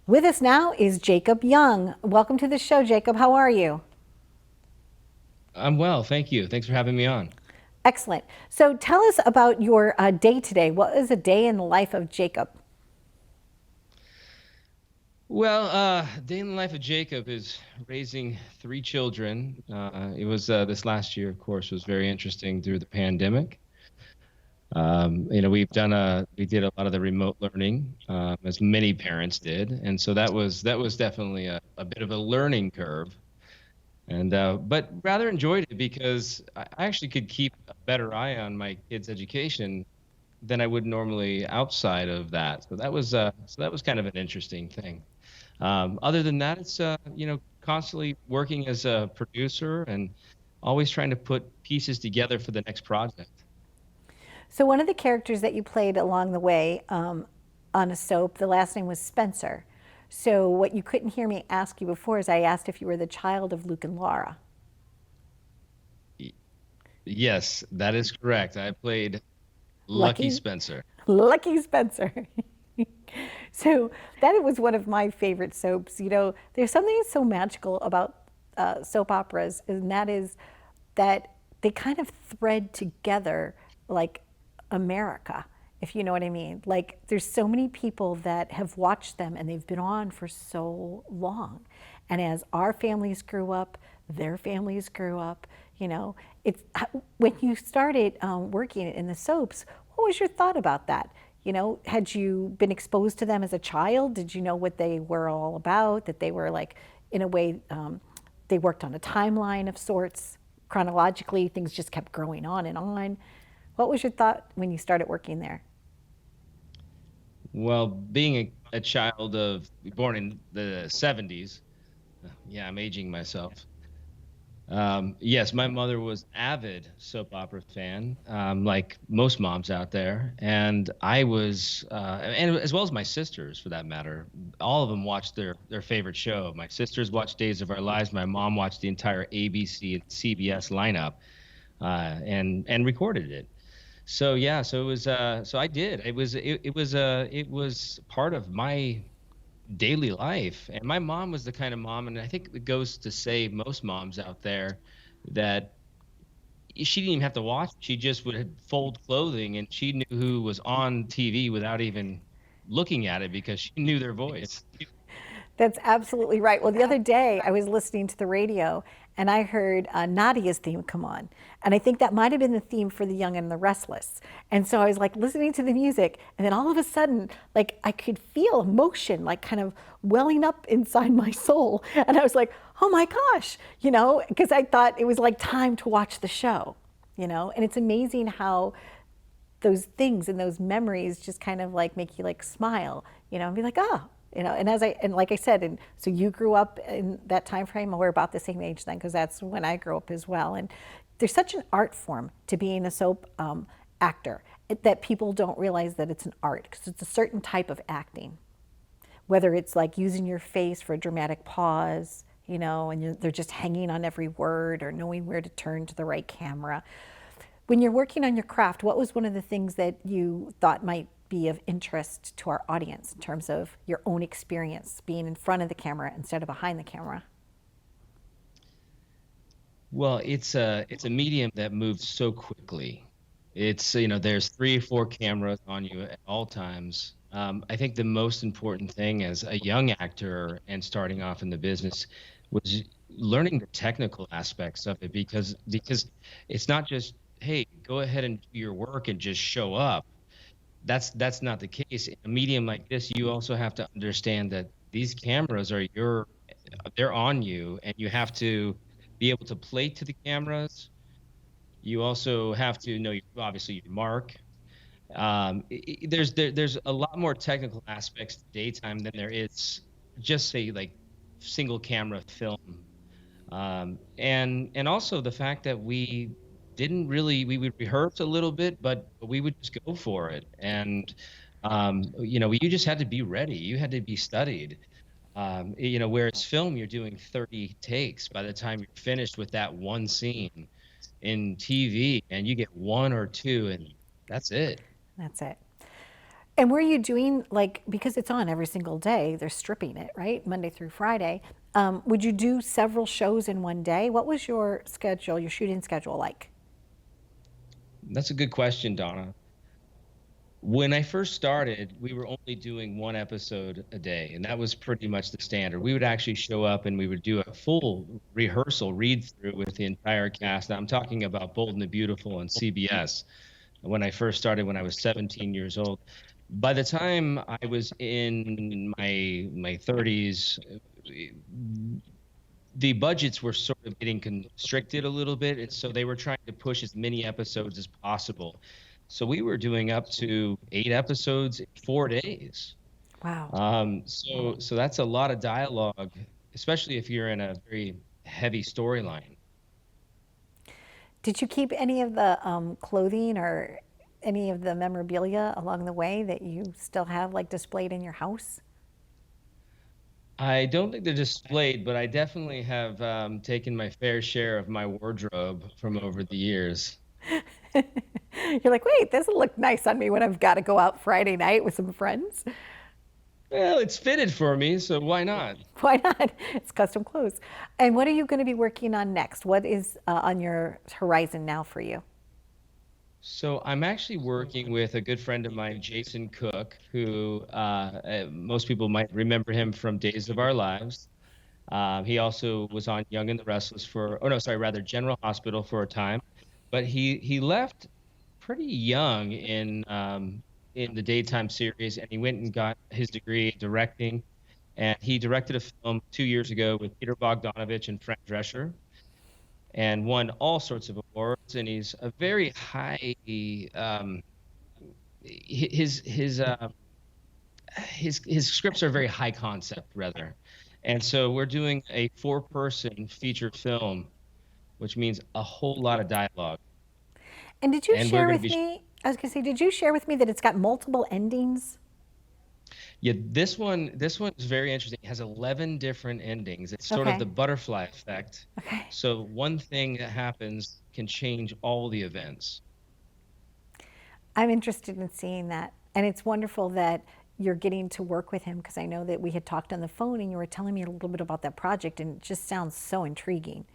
With us now is Jacob Young. Welcome to the show, Jacob. How are you? I'm well, thank you. Thanks for having me on. Excellent. So tell us about your day today. What is a day in the life of Jacob? Well, day in the life of Jacob is raising three children. It was this last year, of course, was very interesting through the pandemic. We did a lot of the remote learning, as many parents did, and so that was definitely a bit of a learning curve. And but rather enjoyed it because I actually could keep a better eye on my kids' education than I would normally outside of that. So that was kind of an interesting thing. Other than that, it's constantly working as a producer and always trying to put pieces together for the next project. So one of the characters that you played along the way on a soap, the last name was Spencer. So what you couldn't hear me ask you before is I asked if you were the child of Luke and Laura. Y- Yes, that is correct. I played Lucky Lucky, Spencer. Lucky Spencer. So that was one of my favorite soaps. You know, there's something so magical about soap operas, and that is that they kind of thread together like America, if you know what I mean. Like, there's so many people that have watched them and they've been on for so long. And as our families grew up, their families grew up, you know, it's when you started working in the soaps, what was your thought about that? You know, had you been exposed to them as a child? Did you know what they were all about? That they were like, in a way, they worked on a timeline of sorts. Chronologically, things just kept growing on and on. What was your thought when you started working there? Well, being a child of born in the 70s, yeah, I'm aging myself. Yes, my mother was avid soap opera fan, like most moms out there, and I was, and as well as my sisters, for that matter. All of them watched their favorite show. My sisters watched Days of Our Lives. My mom watched the entire ABC and CBS lineup, and recorded it. So yeah, so it was, so I did. It was part of my daily life. And my mom was the kind of mom, and I think it goes to say most moms out there that she didn't even have to watch. She just would fold clothing and she knew who was on TV without even looking at it because she knew their voice. That's absolutely right. Well, the other day I was listening to the radio and I heard Nadia's theme come on. And I think that might have been the theme for The Young and the Restless. And so I was like listening to the music, and then all of a sudden, like I could feel emotion like kind of welling up inside my soul. And I was like, oh my gosh, you know, because I thought it was like time to watch the show, you know. And it's amazing how those things and those memories just kind of like make you like smile, you know, and be like, oh, you know. And as I and like I said, and so you grew up in that time frame, and we're about the same age then, because that's when I grew up as well. And there's such an art form to being a soap actor that people don't realize that it's an art, because it's a certain type of acting, whether it's like using your face for a dramatic pause, you know, and they're just hanging on every word, or knowing where to turn to the right camera. When you're working on your craft, what was one of the things that you thought might be of interest to our audience in terms of your own experience being in front of the camera instead of behind the camera? Well, it's a medium that moves so quickly. There's three or four cameras on you at all times. I think the most important thing as a young actor and starting off in the business was learning the technical aspects of it, because it's not just, hey, go ahead and do your work and just show up. That's not the case. In a medium like this, you also have to understand that these cameras they're on you, and you have to be able to play to the cameras. You also have to know obviously your mark. There's a lot more technical aspects to daytime than there is just say like single camera film. And also the fact that we would rehearse a little bit, but we would just go for it. And you just had to be ready. You had to be studied. Whereas film, you're doing 30 takes by the time you're finished with that one scene. In TV, and you get one or two, and that's it. That's it. And were you doing, like, because it's on every single day, they're stripping it, right? Monday through Friday. Would you do several shows in one day? What was your schedule, your shooting schedule like? That's a good question, Donna. When I first started, we were only doing one episode a day, and that was pretty much the standard. We would actually show up and we would do a full rehearsal read through with the entire cast. Now, I'm talking about Bold and the Beautiful on CBS when I first started when I was 17 years old. By the time I was in my 30s, the budgets were sort of getting constricted a little bit, and so they were trying to push as many episodes as possible. So we were doing up to 8 episodes in 4 days. Wow. So that's a lot of dialogue, especially if you're in a very heavy storyline. Did you keep any of the clothing or any of the memorabilia along the way that you still have, like, displayed in your house? I don't think they're displayed, but I definitely have taken my fair share of my wardrobe from over the years. You're like, wait, this will look nice on me when I've got to go out Friday night with some friends. Well, it's fitted for me, so why not? Why not? It's custom clothes. And what are you going to be working on next? What is on your horizon now for you? So I'm actually working with a good friend of mine, Jason Cook, who most people might remember him from Days of Our Lives. He also was on Young and the Restless General Hospital for a time, but he left pretty young in the daytime series, and he went and got his degree in directing, and he directed a film 2 years ago with Peter Bogdanovich and Frantz and won all sorts of awards. And he's a very high his scripts are very high concept, rather. And so we're doing a 4-person feature film, which means a whole lot of dialogue. And did you share with me, I was going to say, did you share with me that it's got multiple endings? Yeah, this one is very interesting. It has 11 different endings. It's sort of the butterfly effect. Okay. So one thing that happens can change all the events. I'm interested in seeing that. And it's wonderful that you're getting to work with him, because I know that we had talked on the phone and you were telling me a little bit about that project, and it just sounds so intriguing.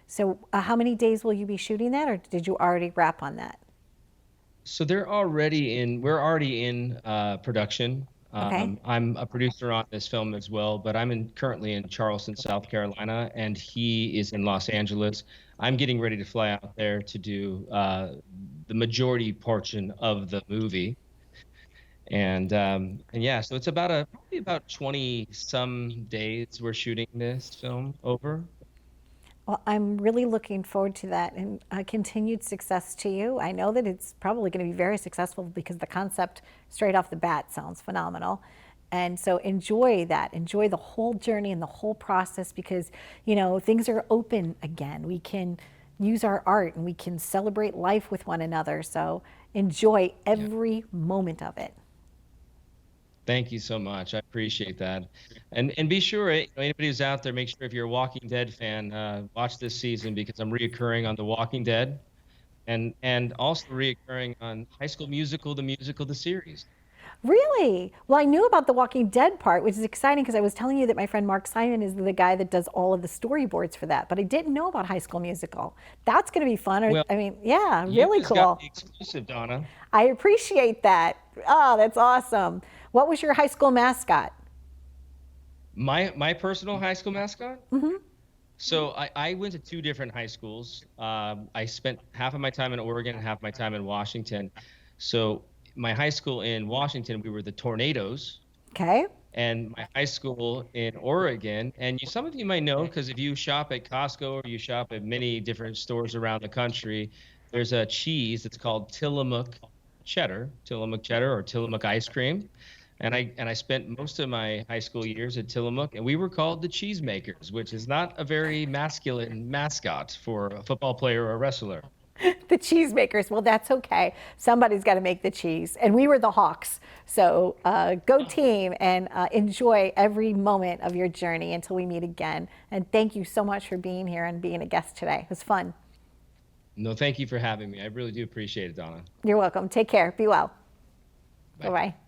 So how many days will you be shooting that, or did you already wrap on that? So we're already in production. Okay. I'm a producer on this film as well, but I'm currently in Charleston, South Carolina, and he is in Los Angeles. I'm getting ready to fly out there to do the majority portion of the movie. And yeah, so it's probably about 20 some days we're shooting this film over. Well, I'm really looking forward to that, and continued success to you. I know that it's probably going to be very successful because the concept straight off the bat sounds phenomenal. And so enjoy that. Enjoy the whole journey and the whole process, because, things are open again. We can use our art and we can celebrate life with one another. So enjoy every moment of it. Thank you so much. I appreciate that. And be sure, anybody who's out there, make sure if you're a Walking Dead fan, watch this season, because I'm reoccurring on The Walking Dead, and also reoccurring on High School Musical, the series. Really? Well, I knew about the Walking Dead part, which is exciting, because I was telling you that my friend Mark Simon is the guy that does all of the storyboards for that, but I didn't know about High School Musical. That's going to be fun. Well, yeah, you really just cool. got the exclusive, Donna. I appreciate that. Oh, that's awesome. What was your high school mascot? My personal high school mascot? Mm-hmm. So I went to 2 different high schools. I spent half of my time in Oregon and half my time in Washington. So my high school in Washington, we were the Tornadoes. Okay. And my high school in Oregon, and some of you might know, because if you shop at Costco or you shop at many different stores around the country, there's a cheese that's called Tillamook cheddar or Tillamook ice cream. And I spent most of my high school years at Tillamook, and we were called the Cheesemakers, which is not a very masculine mascot for a football player or a wrestler. The Cheesemakers. Well, that's okay. Somebody's got to make the cheese. And we were the Hawks. So go team, and enjoy every moment of your journey until we meet again. And thank you so much for being here and being a guest today. It was fun. No, thank you for having me. I really do appreciate it, Donna. You're welcome. Take care. Be well. Bye. Bye-bye.